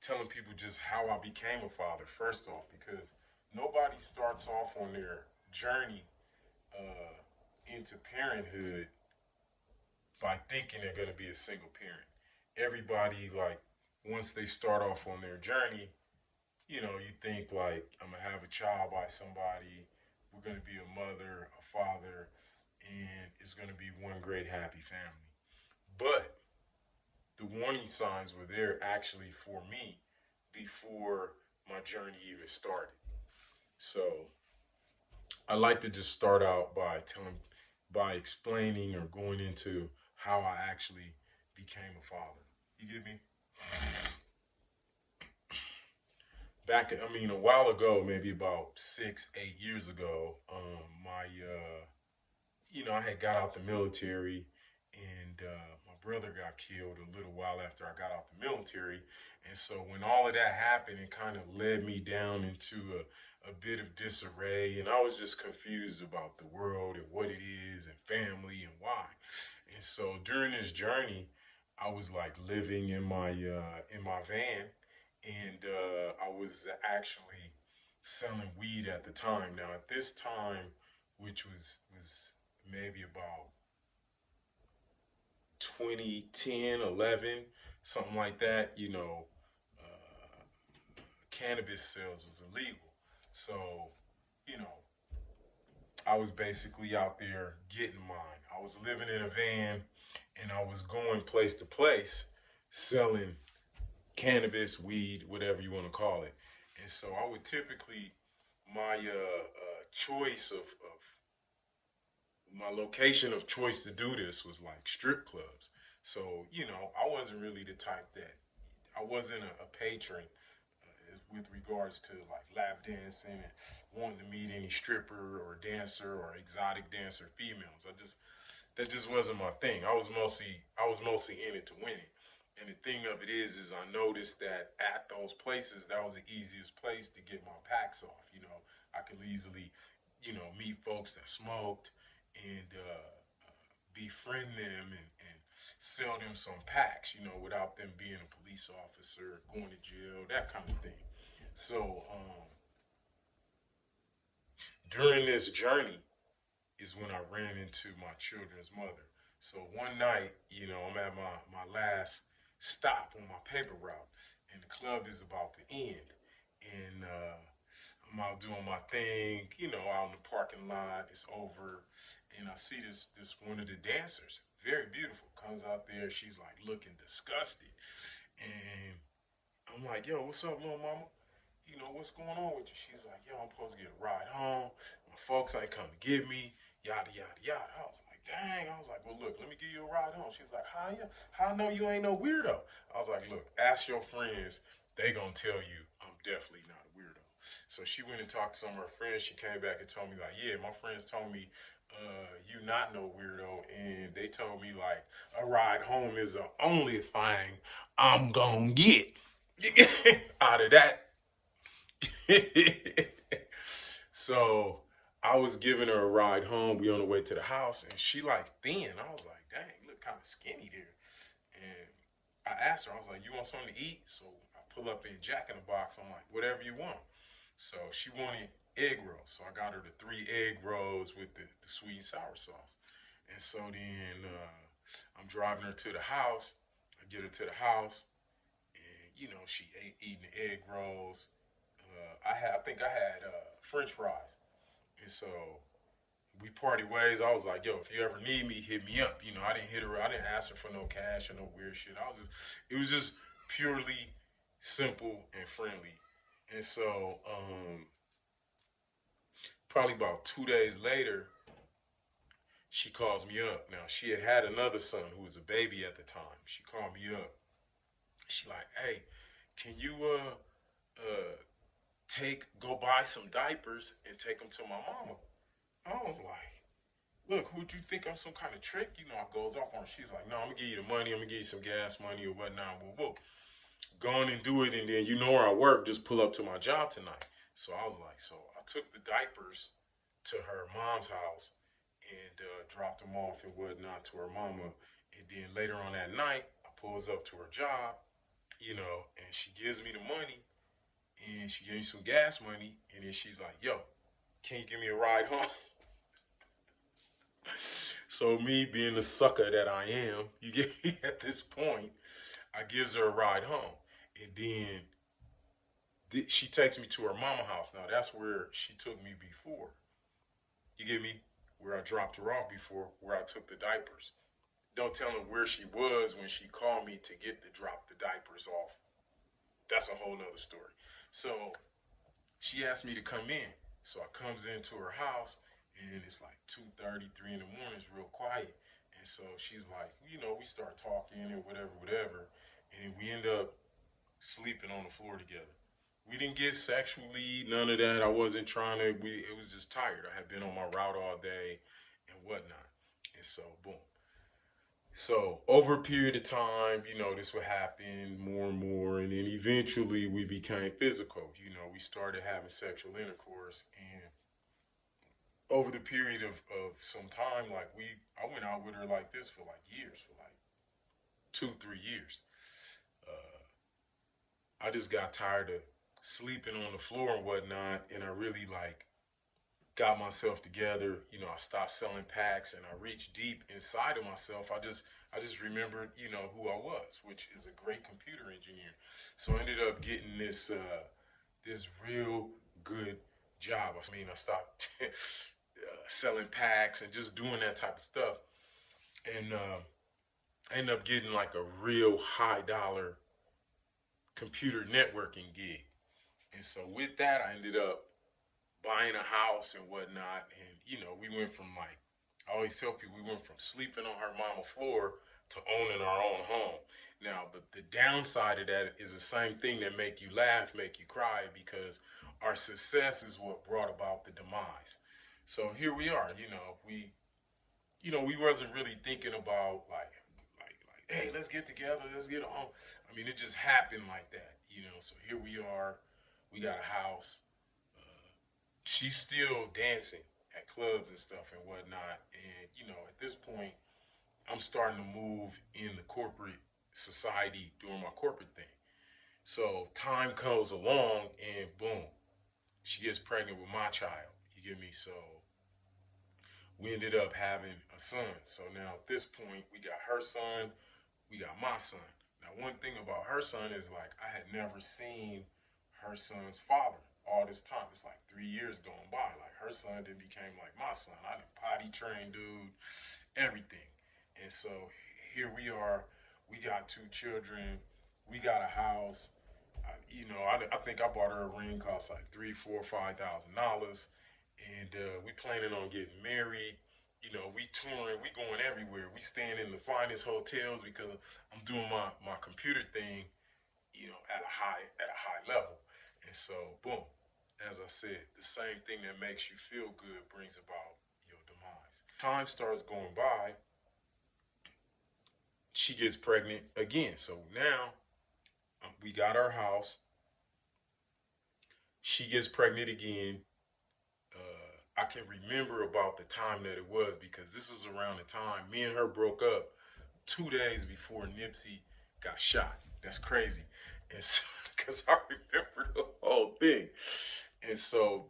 telling people just how I became a father, first off, because nobody starts off on their journey into parenthood by thinking they're going to be a single parent. Everybody, like, once they start off on their journey, you think, like, I'm going to have a child by somebody, we're going to be a mother, a father, and it's going to be one great happy family. But the warning signs were there actually for me before my journey even started. So I like to just start out by explaining or going into how I actually became a father. You get me? A while ago, maybe about 6, 8 years ago, I had got out the military, and my brother got killed a little while after I got out the military. And so when all of that happened, it kind of led me down into a bit of disarray, and I was just confused about the world and what it is and family and why. And so during this journey, I was like living in my van, and I was actually selling weed at the time. Now at this time, which was maybe about 2010, 11, something like that, cannabis sales was illegal. So, you know, I was basically out there getting mine. I was living in a van, and I was going place to place selling cannabis, weed, whatever you want to call it. And so I would typically, my choice of my location of choice to do this was like strip clubs. So, I wasn't really the type that I wasn't a patron with regards to like lap dancing and wanting to meet any stripper or dancer or exotic dancer females. That just wasn't my thing. I was mostly in it to win it. And the thing of it is I noticed that at those places, that was the easiest place to get my packs off. I could easily, meet folks that smoked and befriend them and sell them some packs, without them being a police officer, going to jail, that kind of thing. So during this journey is when I ran into my children's mother. So one night, I'm at my last stop on my paper route, and the club is about to end. And I'm out doing my thing, out in the parking lot. It's over, and I see this one of the dancers, very beautiful, comes out there. She's like looking disgusted, and I'm like, "Yo, what's up, little mama? What's going on with you?" She's like, "Yo, I'm supposed to get a ride home. My folks ain't come to get me. Yada yada yada." I was like, "Dang." I was like, "Well, look, let me give you a ride home." She's like, How I know you ain't no weirdo?" I was like, "Look, ask your friends. They gonna tell you I'm definitely not a weirdo." So she went and talked to some of her friends. She came back and told me like, "Yeah, my friends told me you not no weirdo, and they told me like a ride home is the only thing I'm gonna get out of that." So I was giving her a ride home. We on the way to the house, and she like thin. I was like, "Dang, you look kind of skinny there." And I asked her, I was like, "You want something to eat?" So I pull up in Jack in the Box. I'm like, "Whatever you want." So she wanted egg rolls. So I got her the 3 egg rolls with the sweet and sour sauce. And so then I'm driving her to the house. I get her to the house, and she ate eating the egg rolls. I think I had French fries, and so we party ways. I was like, "Yo, if you ever need me, hit me up." I didn't hit her. I didn't ask her for no cash or no weird shit. It was just purely simple and friendly. And so, probably about 2 days later, she calls me up. Now she had another son who was a baby at the time. She called me up. She like, "Hey, can you go buy some diapers and take them to my mama?" I was like, "Look, who'd you think I'm some kind of trick?" I goes off on her. She's like, "No, I'm gonna give you the money. I'm gonna give you some gas money or whatnot. Whoa, whoa. Go on and do it, and then where I work. Just pull up to my job tonight." So I was like, so I took the diapers to her mom's house and dropped them off and whatnot to her mama. And then later on that night, I pulls up to her job. and she gives me the money, and she gives me some gas money, and then she's like, yo, can you give me a ride home? So me being the sucker that I am, you get me, at this point, I gives her a ride home. And then she takes me to her mama house. Now that's where she took me before. You get me? Where I dropped her off before, where I took the diapers. Don't tell her where she was when she called me to get to drop the diapers off. That's a whole nother story. So she asked me to come in. So I comes into her house, and it's like 2:30, 3 in the morning. It's real quiet. And so she's like, we start talking and whatever. And we end up sleeping on the floor together. We didn't get sexually, none of that. I wasn't trying to, it was just tired. I had been on my route all day and whatnot. And so, boom. So over a period of time, this would happen more and more, and then eventually we became physical. We started having sexual intercourse, and over the period of some time, like I went out with her like this for like years, for like 2-3 years. I just got tired of sleeping on the floor and whatnot, and I really like got myself together. I stopped selling packs, and I reached deep inside of myself. I just remembered, who I was, which is a great computer engineer. So I ended up getting this this real good job. I stopped selling packs and just doing that type of stuff, and I ended up getting like a real high dollar computer networking gig. And so with that, I ended up buying a house and whatnot. And, we went from like, I always tell people, we went from sleeping on her mama floor to owning our own home. Now, the downside of that is the same thing that make you laugh, make you cry, because our success is what brought about the demise. So here we are, we wasn't really thinking about like, hey, let's get together, let's get home. It just happened like that, So here we are. We got a house. She's still dancing at clubs and stuff and whatnot. And, at this point, I'm starting to move in the corporate society doing my corporate thing. So time comes along and boom, she gets pregnant with my child. You get me? So we ended up having a son. So now at this point, we got her son, we got my son. Now, one thing about her son is like I had never seen her son's father all this time. It's like 3 years going by. Like her son then became like my son. I done potty trained dude, everything. And so here we are. We got 2 children. We got a house. I think I bought her a ring, cost like $3,000, $4,000, $5,000, and we planning on getting married. We touring, we going everywhere. We staying in the finest hotels because I'm doing my computer thing, at a high level. And so, boom, as I said, the same thing that makes you feel good brings about your demise. Time starts going by. She gets pregnant again. So now we got our house. She gets pregnant again. I can remember about the time that it was because this was around the time me and her broke up 2 days before Nipsey got shot. That's crazy. And so, because I remember the whole thing. And so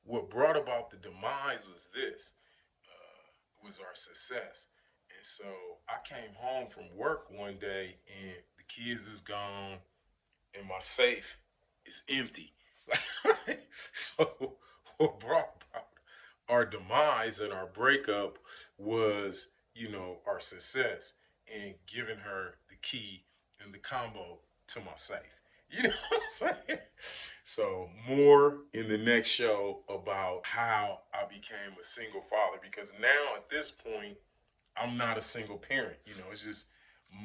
what brought about the demise was this, was our success. And so I came home from work one day and the kids is gone and my safe is empty. So what brought about our demise and our breakup was, our success and giving her the key and the combo to my safe. You know what I'm saying? So more in the next show about how I became a single father, because now at this point, I'm not a single parent. It's just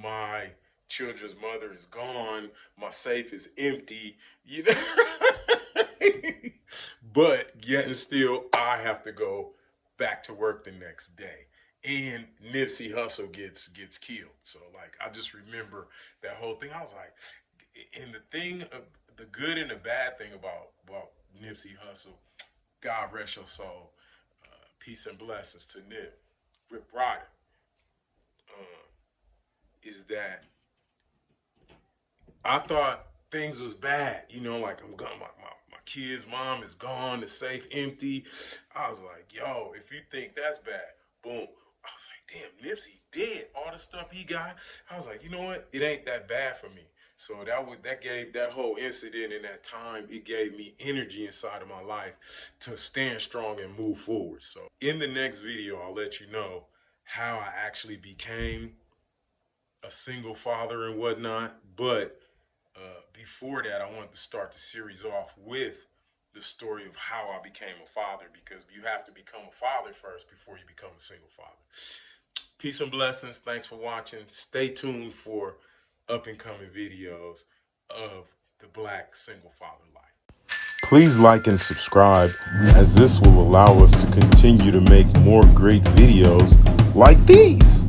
my children's mother is gone. My safe is empty. But yet and still, I have to go back to work the next day. And Nipsey Hussle gets killed. So like, I just remember that whole thing. I was like, and the good and the bad thing about Nipsey Hussle, God rest your soul, peace and blessings to Nip, Rip Ryder, is that I thought things was bad, you know, like I'm gone, my kid's mom is gone, the safe empty. I was like, yo, if you think that's bad, boom. I was like, damn, Nipsey dead. All the stuff he got. I was like, you know what? It ain't that bad for me. So that gave that whole incident in that time, it gave me energy inside of my life to stand strong and move forward. So in the next video, I'll let you know how I actually became a single father and whatnot. But before that, I wanted to start the series off with the story of how I became a father, because you have to become a father first before you become a single father. Peace and blessings. Thanks for watching. Stay tuned for up and coming videos of the Blac single father life. Please like and subscribe, as this will allow us to continue to make more great videos like these.